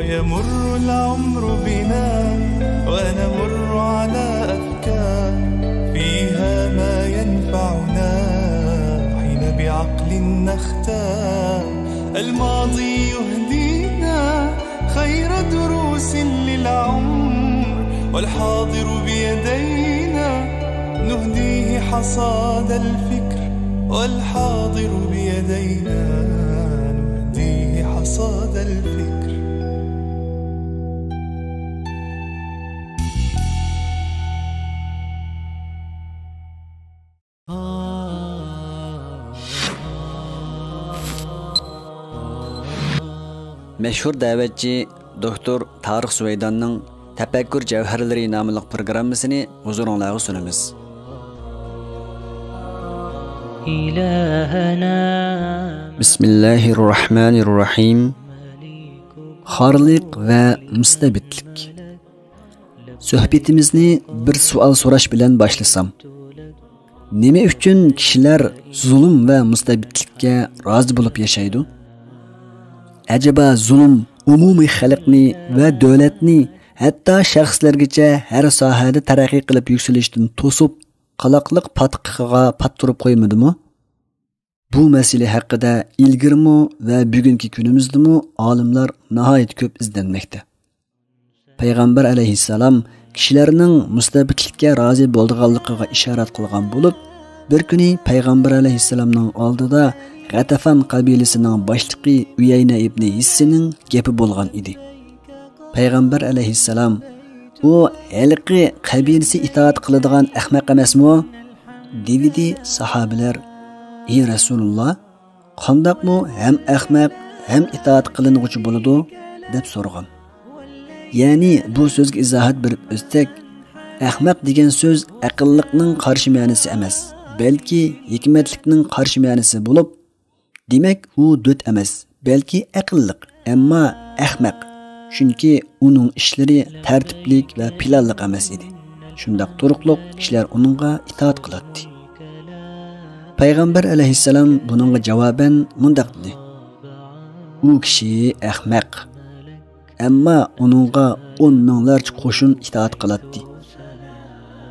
ويمر العمر بنا ونمر على أفكار فيها ما ينفعنا حين بعقل نختار الماضي يهدينا خير دروس للعمر والحاضر بيدينا نهديه حصاد الفكر والحاضر بيدينا نهديه حصاد الفكر Meşhur davetçi Doktor Tarık Süveydan'ın Tefekkür Cevherleri namlı programmasını huzurunuzda sunumuz. Bismillahirrahmanirrahim. Xorlik ve mustabidlik. Sohbetimizni bir savol so'rash bilan boshlasam. Nima uchun kishilar zulm va mustabidlikka rozi bo'lib yashaydi? Acaba zulm umumiy xalqni va davlatni hatto shaxslargacha har sohada taraqqiy qilib yuksalishdan to'sib, qaloqliq patqiqiga pattirib qo'ymadimi? Bu masala haqida ilgirmi va bugungi kunimizdami olimlar nihoyat ko'p izlanmoqda. Payg'ambar alayhissalom kishilarning mustabidlikka rozi bo'lganligiga ishorat qilgan bo'lib, bir kuni payg'ambar alayhissalomning oldida G'atafan qabilasining boshlig'i Uyayna ibn Hissining gapi bo'lgan edi. Payg'ambar alayhissalom u halqi qabilasi itoat qiladigan ahmoq emasmi? Dedi sahobalar: "Ey Rasululloh, qandaqmi ham ahmoq ham itoat qilinuvchi bo'ladi?" deb so'ragan. Ya'ni bu so'zga izohat berib o'tsak, ahmoq degan so'z aqlliqning qarshi ma'nosi emas, balki hikmatlikning qarshi ma'nosi bo'lib, demak u do't emas, balki aqlliq, ammo ahmoq. Chunki uning ishlari tartiblik va planliq emas edi. Shundaq turuqliq kishilar uningga itoat qiladi. Payg'ambar alayhissalom buningga javoban mundaq dedi: "U kishi ahmoq, ammo uningga 10 minglarcha qo'shin itoat qiladi.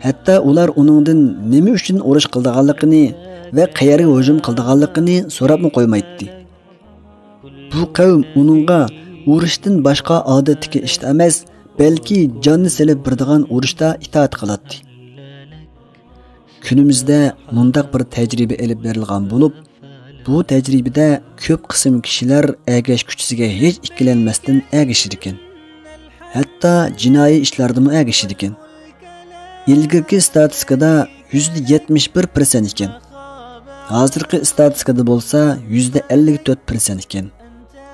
Hatto ular uningdan nima uchun urush qilganligini va qayerga hujum qilganligini so'rabmi qo'ymaydi. Bu qavm uningga urushdan boshqa odatdagi ish emas, balki jonni silib birdigan urushda itoat qiladi." Kunimizda mundaq bir tajriba elib berilgan bo'lib, bu tajribada ko'p qism kishilar agash kuchisiga hech ikkilanmasdan agashir ekan. Hatto jinoiy ishlardami agashir ekan. Ilgirki statistikada %71% ekan. Hozirgi statistikada bo'lsa %54% ekan.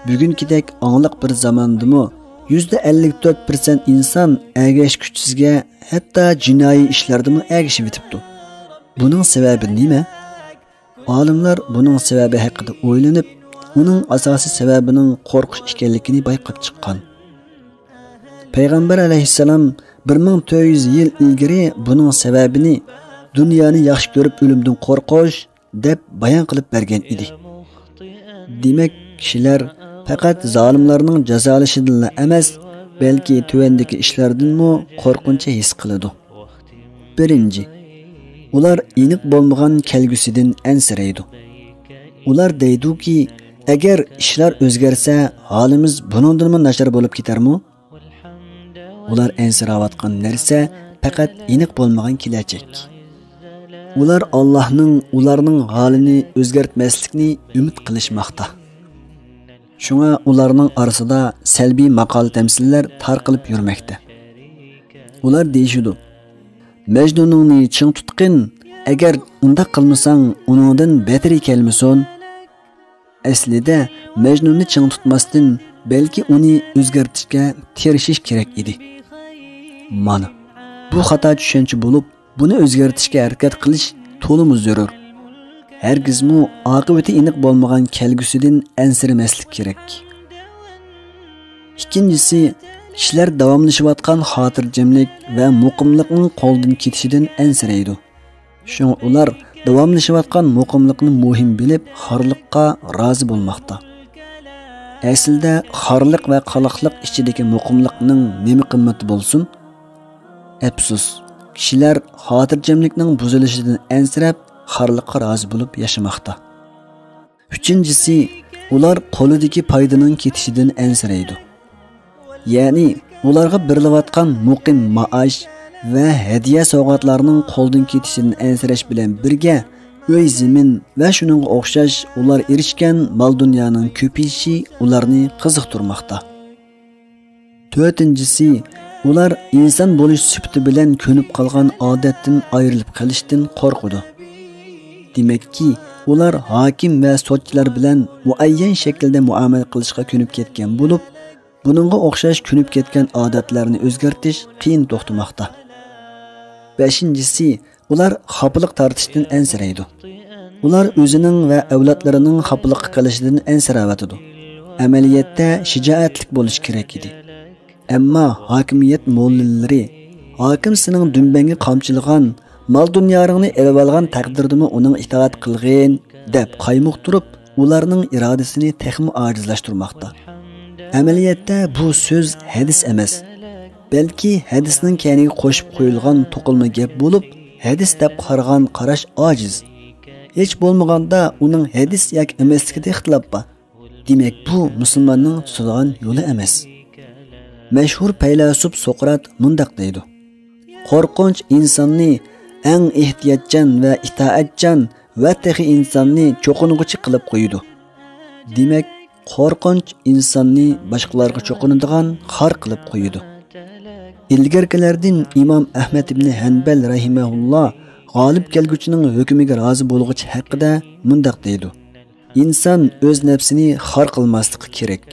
Bugünkidek angliq bir zamondami %54% inson agash kuchisiga hatto jinoiy ishlardami agashib yetibdi. Buning sababi nima? Olimlar buning sababi haqida o'ylanib, uning asosiy sababining qo'rqish ekanligini bayqab chiqqan. Payg'ambar alayhissalom 1400 yil ilgari buning sababini dunyoni yaxshi ko'rib o'limdan qo'rqish deb bayon qilib bergan edi. Demak, kishilar faqat zolimlarning jazolashidan emas, balki tuvandagi ishlardanmi qo'rqincha his qiladi. Birinchi, ular aniq bo'lmagan kelgusidan ansiraydi. Ular deydiki, agar ishlar o'zgarsa, holimiz buningdanmi nachar bo'lib ketarmi? Ular ansirayotgan narsa faqat aniq bo'lmagan kelajak. Ular Allohning ularning holini o'zgartmaslikni umid qilishmoqda. Shunga ularning orasida salbiy maqol tamsillar tarqalib yurmoqda. Ular deyishudi: "Majnunni ching tutqin, agar undaq qilmasang, uningdan betri kelmasin." Aslida Majnunni ching tutmasdan, balki uni o'zgartirishga tirishish kerak edi. Mana bu xato tushuncha bo'lib, buni o'zgartirishga harakat qilish to'liq zarur. Hergizmi oqibati aniq bo'lmagan kelgusidan ansiramaslik kerak. Ikkinchisi, kishilar davomlashayotgan xotirjamlik va muqimlikning qo'ldan ketishidan ansiraydi. Shunga ular davomlashayotgan muqimlikni muhim bilib, xorliqqa rozi bo'lmoqda. Aslida xorliq va qaloqliq ichidagi muqimlikning nima qimmati bo'lsin? Afsus, kishilar xotirjamlikning buzilishidan ansirab, xorliqqa rozi bo'lib yashamoqda. Uchinchisi, ular qo'lidagi foydaning ketishidan ansiraydi. Ya'ni, ularga berilayotgan muqim maosh va hadiya sovg'atlarning qo'ldan ketishidan ansirash bilan birga uy zamin va shuning o'xshash ular erishgan mol dunyoning ko'payishi ularni qiziqtirmoqda. To'rtinchisi, ular inson bo'lish sifati bilan ko'nib qolgan odatdan ayrilib qolishdan qo'rqadi. Demakki, ular hokim va sotchilar bilan muayyan shaklda muomala qilishga ko'nib ketgan bo'lib, buningga o'xshash ko'nib ketgan odatlarni o'zgartirish qiyin to'xtamoqda. Beshinchisi, ular xafalık tortishdan ansiraydi. Ular o'zining va avlodlarining xafalık qilishidan ansirayotidi. Amaliyotda shijoatlik bo'lish kerak edi. Ammo hokimiyat mo'llilari hokim sening dunbangi qamchilagan, mol dunyoringni elib olgan taqdirdimi uning itoat qilgin deb qaymoq turib, ularning irodasini texmi ojizlashtirmoqda. Amaliyotda bu so'z hadis emas, balki hadisning kaniga qo'shib qo'yilgan to'qilma gap bo'lib, hadis deb qaragan qarash ojiz. Hech bo'lmaganda uning hadis yoki emasligida ixtilof bor. Demak, bu musulmonning tutadigan yo'li emas. Mashhur faylasuf Sokrat mundaq deydi: Qo'rqinch insonni eng ehtiyotchan va itoatchan va texi insonni cho'qing'ichi qilib qo'ydi. Demak, qo'rqinch insonni boshqalarga cho'qinadigan xor qilib qo'ydi. İlgirkilerden İmam Ahmed ibn Hanbal rahimahullah g'olib kelguchining hukmiga rozi bo'lg'ich haqida mundaq deydi: inson o'z nafsini xor qilmasligi kerak.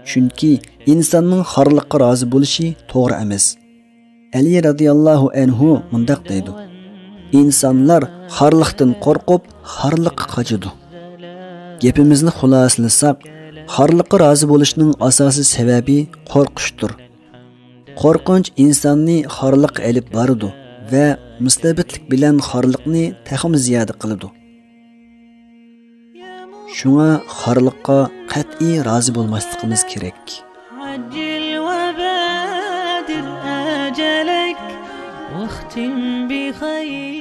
Chunki insonning xorliqqa rozi bo'lishi to'g'ri emas. Ali radhiyallohu anhu mundaq deydi: insonlar xorliqdan qo'rqib, xorliqqa qochadi. Gapimizni xulosalasak, xorliqqa rozi bo'lishning asosiy sababi qo'rqishdir. Qo'rqinch insonni xorliq elib boradi va mustabidlik bilan xorliqni taxim ziyoda qiladi. Shunga xorliqqa qat'iy rozi bo'lmasligimiz kerak. عجل وبادر أجلك واختم بخير